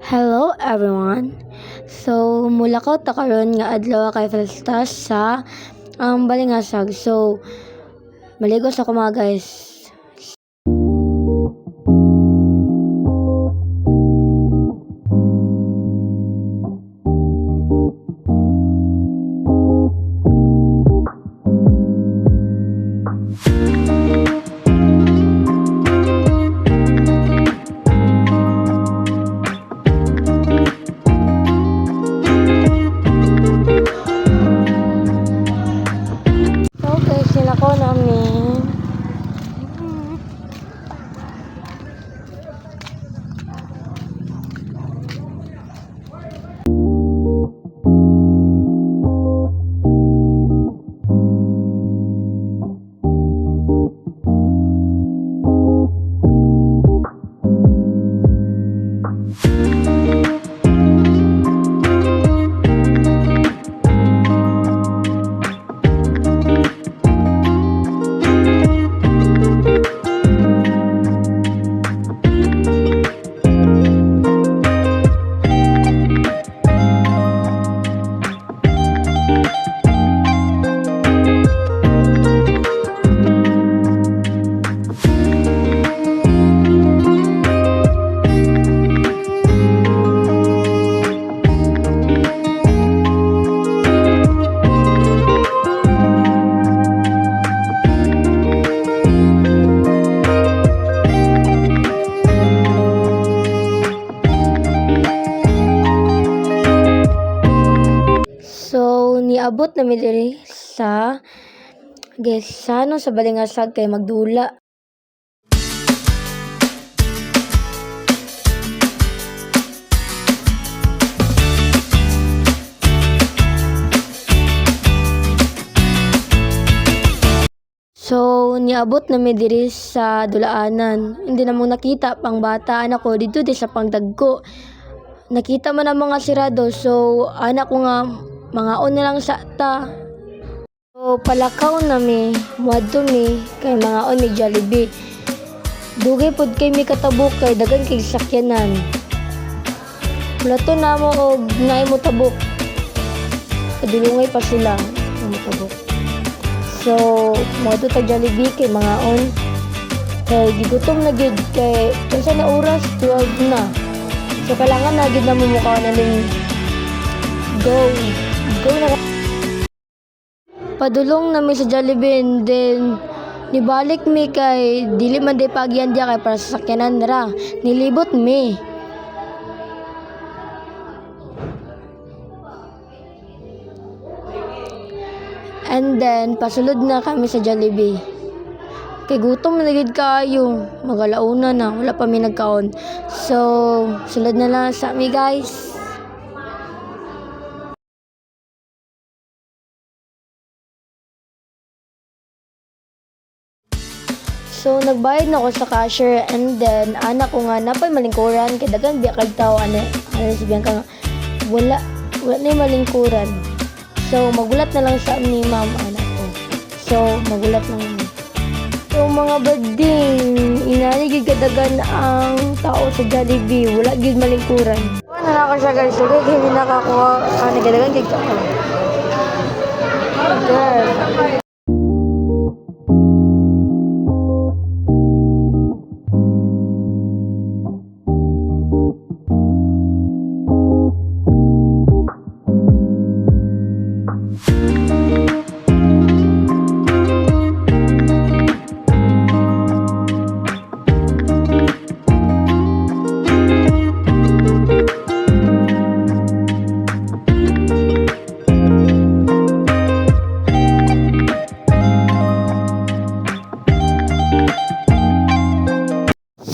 Hello everyone. So mula ko ta karon nga adlaw kay Felsta sa Balingasag. So maligos ako mga guys. So guys, sila ko namin. So niabot na mi diri sa Gesano sa Balingasag kay magdula. So niabot na mi diri sa dulaanan. Hindi na mo nakita pang bata anak ko dito di sa pangdagko. Nakita man ang mga sirado. So anak ko nga mga on na lang sa ta. So palakaw na mi, muadto mi kay mga on ni Jollibee. Dugay pod kay mi katabok kay dagan kay sakyanan. Plato na mo og naay mo tabok. Kadulungay pa sila ang tabok. So muadto ta Jollibee kay mga on. Kay gigutom na gid kay unsa na oras 12 na. So kailangan na gid na mo mukha na ning go na. Padulong na mi sa Jollibee and then nibalik mi kay dili man day pagyan dia kay para sa sakyanan ra. Nilibot mi. And then pasulod na kami sa Jollibee. Kay gutom na gid kayo. Magalauna na, wala pa mi nagkaon. So sulod na lang sa mi guys. So nagbayad na ako sa cashier and then anak ko nga napay malingkuran kay dagan biya kag tao ano sabihan ka nga wala na malingkuran. So magulat na lang sa ni ma'am anak ko. So magulat lang mi. So mga bading inani gid kadagan ang tao sa Jollibee, wala gid malingkuran. Ano na ka siya guys, so kay hindi nakakuha kadagan gid ka. Girl.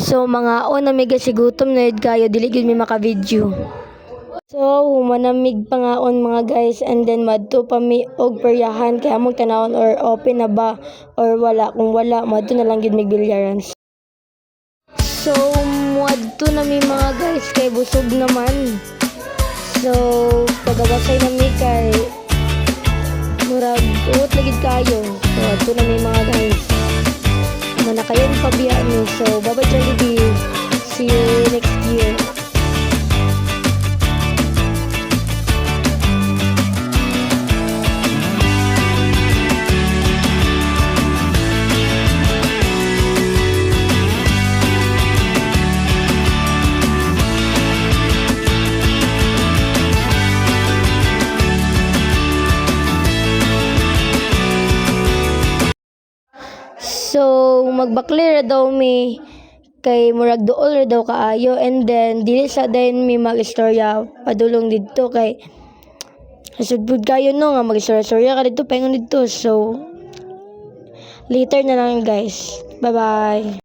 So mga on namiga si gutom na yun kayo, dili gid mi maka-video. So humanamig pa nga on mga guys and then madto pa mi og peryahan kaya among tanawon or open na ba or wala. Kung wala, madto na lang gid mig bilyaran. So madto na mi mga guys kay busog naman. So pagawasay na mi kay murag uot lagid kayo. So adto na mi mga guys. Manakayon pa biya mi. So bye bye Jollibee. See you next year. magbakli ra daw mi kay murag duol ra daw kaayo, and then dili sa din mi magistorya padulong didto kay sudbud kayo no nga magistorya ka didto paingon didto. So later na lang guys. Bye bye.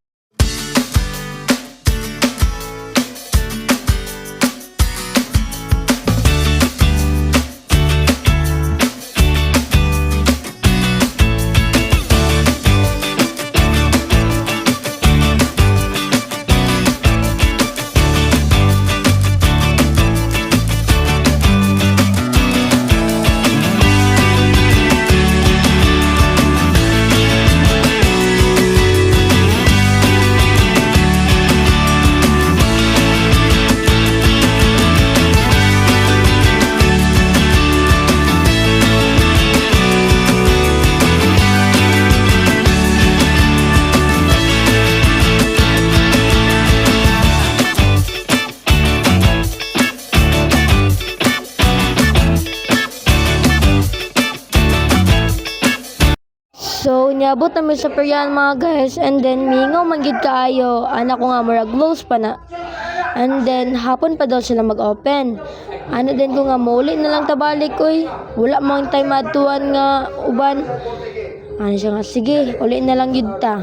So, niabot namin sa peryan mga guys, and then mingaw man gid kaayo, anak ko nga murag close pa na. And then hapon pa daw sila mag-open. Ano din ko nga mauli na lang tabalik oy. Wala mang time atuan nga uban. Ano siya nga, sige, uli na lang gid ta.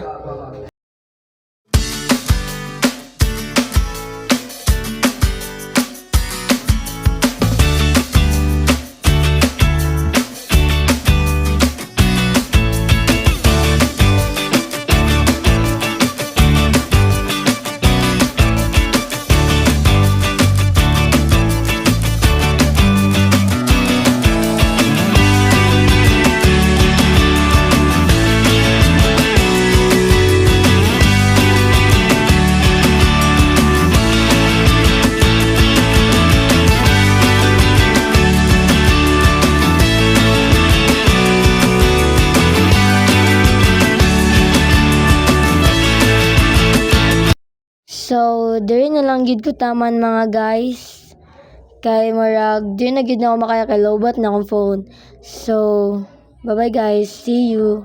So, diri na lang gid ko taman mga guys. Kay murag, diri na gid na ako makaya kay lowbat na akong phone. So, bye bye guys. See you.